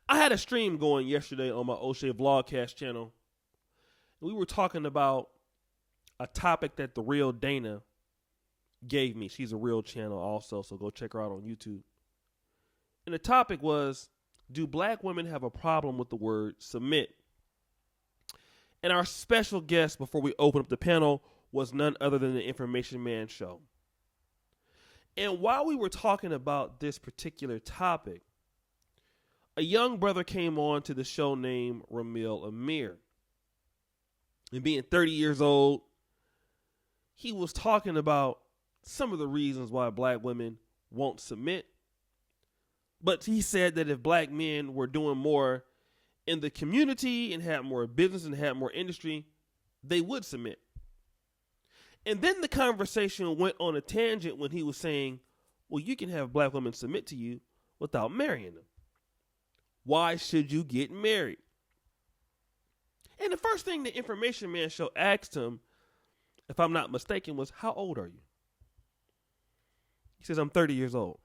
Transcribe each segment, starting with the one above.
I had a stream going yesterday on my Oshay Vlogcast channel. We were talking about a topic that the real Dana gave me. She's a real channel also, so go check her out on YouTube. And the topic was, do black women have a problem with the word submit? And our special guest before we open up the panel was none other than the Information Man Show. And while we were talking about this particular topic, a young brother came on to the show named Ramil Amir. And being 30 years old, he was talking about some of the reasons why black women won't submit. But he said that if black men were doing more in the community and had more business and had more industry, they would submit. And then the conversation went on a tangent when he was saying, well, you can have black women submit to you without marrying them. Why should you get married? And the first thing the Information Man Show asked him, if I'm not mistaken, was, how old are you? He says, I'm 30 years old.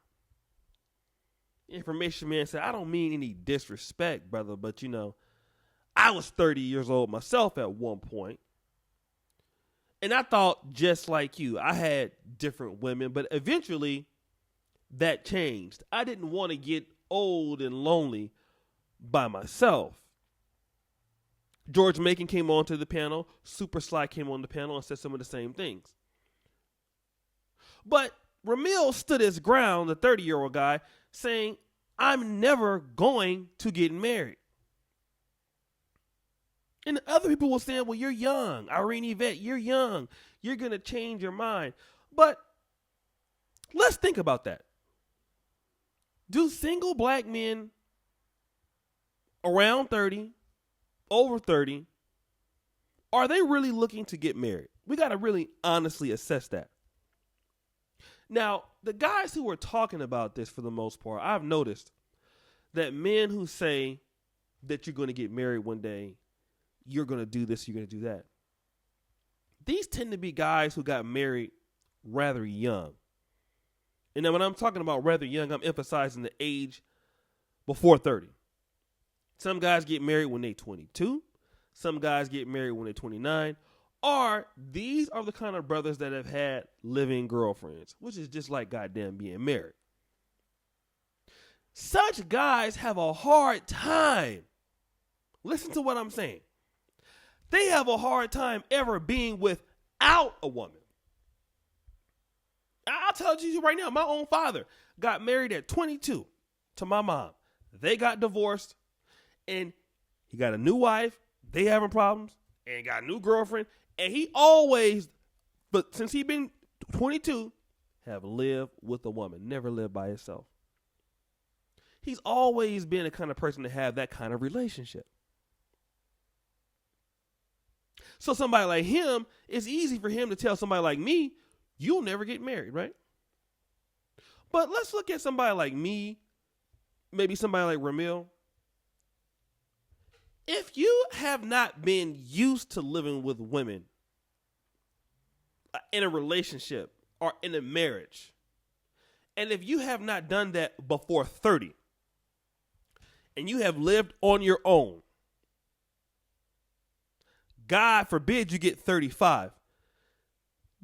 Information Man said, I don't mean any disrespect, brother, but I was 30 years old myself at one point. And I thought just like you, I had different women, but eventually that changed. I didn't want to get old and lonely by myself. George Macon came on to the panel. Super Sly came on the panel and said some of the same things. But Ramil stood his ground, the 30-year-old guy, saying, I'm never going to get married. And the other people were saying, well, you're young. Irene Yvette, you're young. You're going to change your mind. But let's think about that. Do single black men around 30, over 30, are they really looking to get married? We got to really honestly assess that. Now, the guys who are talking about this for the most part, I've noticed that men who say that you're going to get married one day, you're going to do this, you're going to do that. These tend to be guys who got married rather young. And then when I'm talking about rather young, I'm emphasizing the age before 30. Some guys get married when they're 22. Some guys get married when they're 29. Or these are the kind of brothers that have had living girlfriends, which is just like goddamn being married. Such guys have a hard time. Listen to what I'm saying. They have a hard time ever being without a woman. I'll tell you right now, my own father got married at 22 to my mom. They got divorced, and he got a new wife. They having problems, and got a new girlfriend. And he always, but since he been 22, have lived with a woman, never lived by himself. He's always been the kind of person to have that kind of relationship. So somebody like him, it's easy for him to tell somebody like me, you'll never get married, right? But let's look at somebody like me, maybe somebody like Ramil. If you have not been used to living with women in a relationship or in a marriage, and if you have not done that before 30, and you have lived on your own, God forbid you get 35,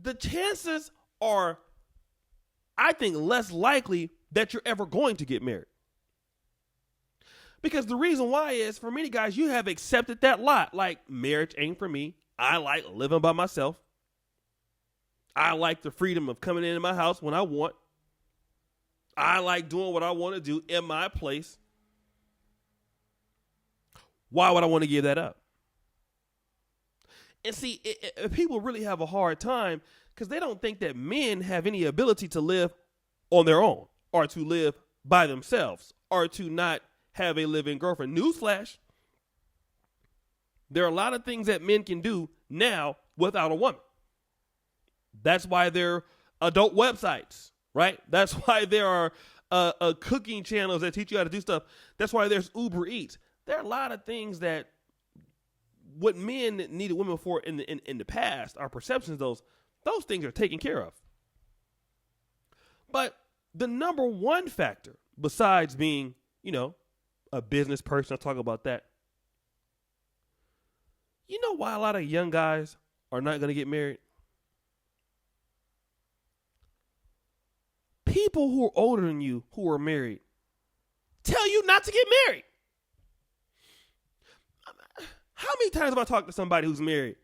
the chances are, I think, less likely that you're ever going to get married. Because the reason why is, for many guys, you have accepted that lot. Like, marriage ain't for me. I like living by myself. I like the freedom of coming into my house when I want. I like doing what I want to do in my place. Why would I want to give that up? And see, people really have a hard time because they don't think that men have any ability to live on their own or to live by themselves or to not have a living girlfriend. Newsflash. There are a lot of things that men can do now without a woman. That's why there are adult websites, right? That's why there are cooking channels that teach you how to do stuff. That's why there's Uber Eats. There are a lot of things that what men needed women for in the past, our perceptions, those things are taken care of. But the number one factor, besides being, a business person. I'll talk about that. You know why a lot of young guys are not going to get married? People who are older than you who are married tell you not to get married. How many times have I talked to somebody who's married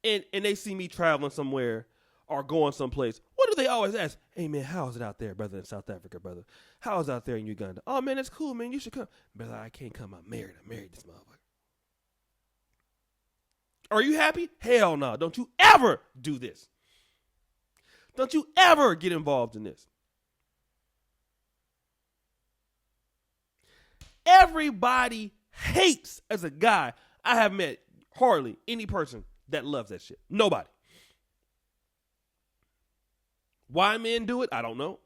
and they see me traveling somewhere or going someplace? What do they always ask? Hey, man, how's it out there, brother, in South Africa, brother? How's it out there in Uganda? Oh, man, that's cool, man. You should come. Brother, I can't come. I'm married. I married this motherfucker. Are you happy? Hell no. Don't you ever do this. Don't you ever get involved in this. Everybody hates, as a guy, I have met hardly any person that loves that shit. Nobody. Why men do it, I don't know.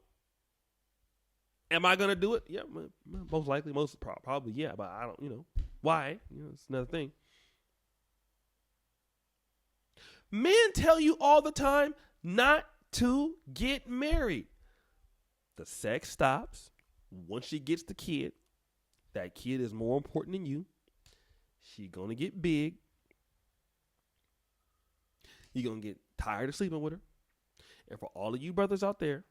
Am I going to do it? Yeah, most likely, probably, yeah, but I don't, why? It's another thing. Men tell you all the time not to get married. The sex stops once she gets the kid. That kid is more important than you. She's going to get big. You're going to get tired of sleeping with her. And for all of you brothers out there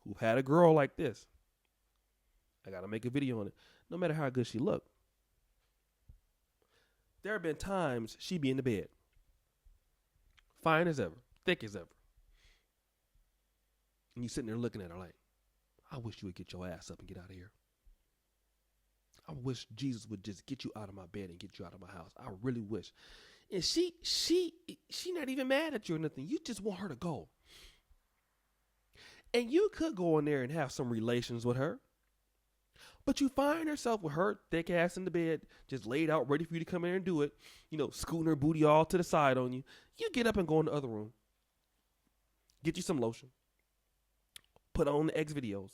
who've had a girl like this, I got to make a video on it. No matter how good she looked, there have been times she be in the bed. Fine as ever. Thick as ever. And you sitting there looking at her like, I wish you would get your ass up and get out of here. I wish Jesus would just get you out of my bed and get you out of my house. I really wish. And she not even mad at you or nothing. You just want her to go. And you could go in there and have some relations with her. But you find herself with her thick ass in the bed, just laid out, ready for you to come in and do it. Scooting her booty all to the side on you. You get up and go in the other room. Get you some lotion. Put on the X videos.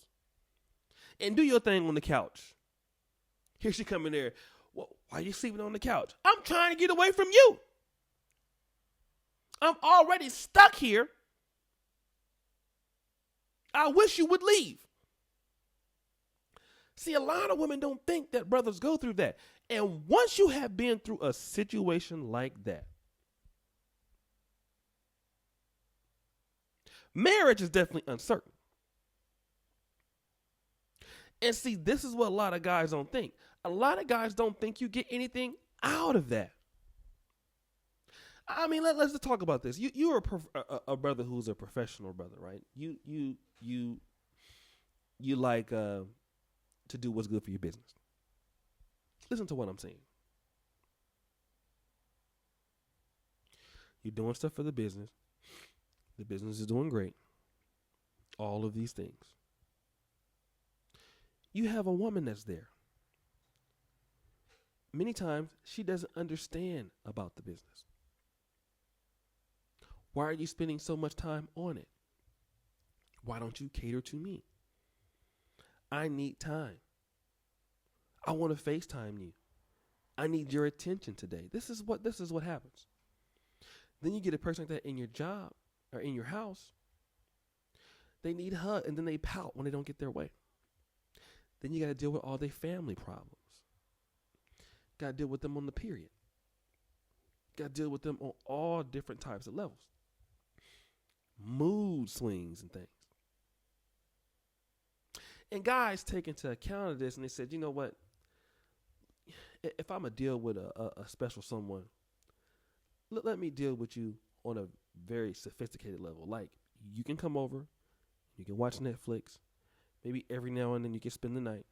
And do your thing on the couch. Here she come in there. Well, why are you sleeping on the couch? I'm trying to get away from you. I'm already stuck here. I wish you would leave. See, a lot of women don't think that brothers go through that. And once you have been through a situation like that, marriage is definitely uncertain. And see, this is what a lot of guys don't think. A lot of guys don't think you get anything out of that. I mean, let's just talk about this. You're a brother who's a professional brother, right? You like to do what's good for your business. Listen to what I'm saying. You're doing stuff for the business. The business is doing great. All of these things. You have a woman that's there. Many times, she doesn't understand about the business. Why are you spending so much time on it? Why don't you cater to me? I need time. I want to FaceTime you. I need your attention today. This is what happens. Then you get a person like that in your job or in your house. They need a hug and then they pout when they don't get their way. Then you got to deal with all their family problems. Got to deal with them on the period. Got to deal with them on all different types of levels. Mood swings and things. And guys take into account of this and they said, you know what? If I'm going to deal with a special someone, let me deal with you on a very sophisticated level. Like, you can come over, you can watch Netflix, maybe every now and then you can spend the night.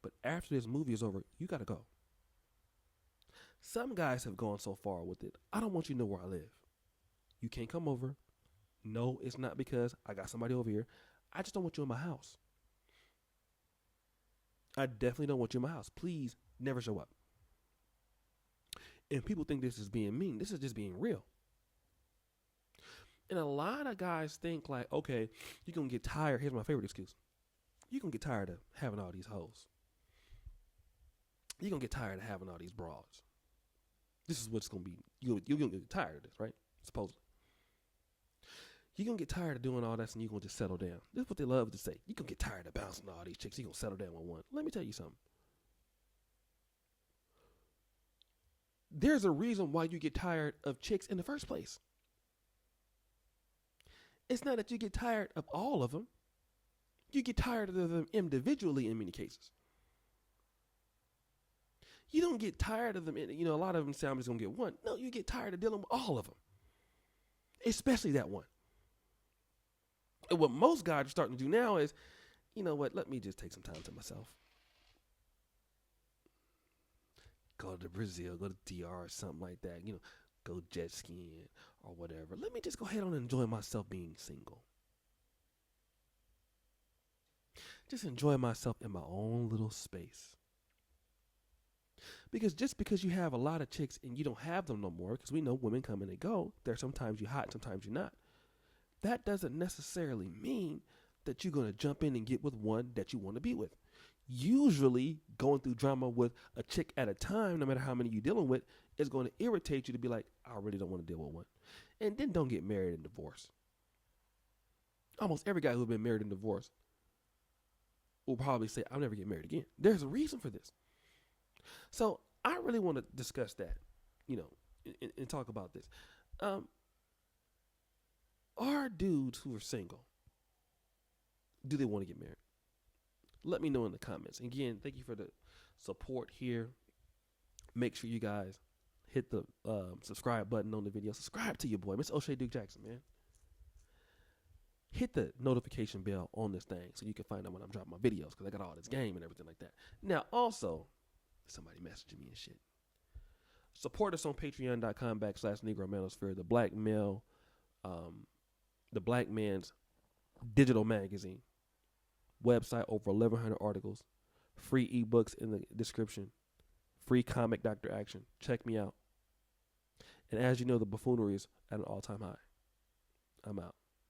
But after this movie is over, you got to go. Some guys have gone so far with it. I don't want you to know where I live. You can't come over. No, it's not because I got somebody over here. I just don't want you in my house. I definitely don't want you in my house. Please never show up. And people think this is being mean. This is just being real. And a lot of guys think like, okay, you're going to get tired. Here's my favorite excuse. You're going to get tired of having all these hoes. You're going to get tired of having all these broads. This is what it's going to be. You're going to get tired of this, right? Supposedly. You're going to get tired of doing all that and you're going to just settle down. That's what they love to say. You're going to get tired of bouncing all these chicks. You're going to settle down with one. Let me tell you something. There's a reason why you get tired of chicks in the first place. It's not that you get tired of all of them. You get tired of them individually in many cases. You don't get tired of them. A lot of them say I'm just going to get one. No, you get tired of dealing with all of them. Especially that one. And what most guys are starting to do now is, you know what, let me just take some time to myself. Go to Brazil, go to DR or something like that. Go jet skiing or whatever. Let me just go ahead and enjoy myself being single. Just enjoy myself in my own little space. Because just because you have a lot of chicks and you don't have them no more, because we know women come and they go, there's sometimes you're hot, sometimes you're not. That doesn't necessarily mean that you're going to jump in and get with one that you want to be with. Usually, going through drama with a chick at a time, no matter how many you're dealing with, is going to irritate you to be like, I really don't want to deal with one. And then don't get married and divorced. Almost every guy who's been married and divorced will probably say, I'll never get married again. There's a reason for this. So I really want to discuss that, and talk about this. Are dudes who are single, do they want to get married? Let me know in the comments. Again, thank you for the support here. Make sure you guys hit the subscribe button on the video. Subscribe to your boy, Mr. Oshay Duke Jackson, man. Hit the notification bell on this thing so you can find out when I'm dropping my videos, because I got all this game and everything like that. Now, also, somebody messaging me and shit. Support us on patreon.com/Negro Manosphere, the black man's digital magazine. Website, over 1,100 articles. Free ebooks in the description. Free comic Dr. Action. Check me out. And as you know, the buffoonery is at an all-time high. I'm out.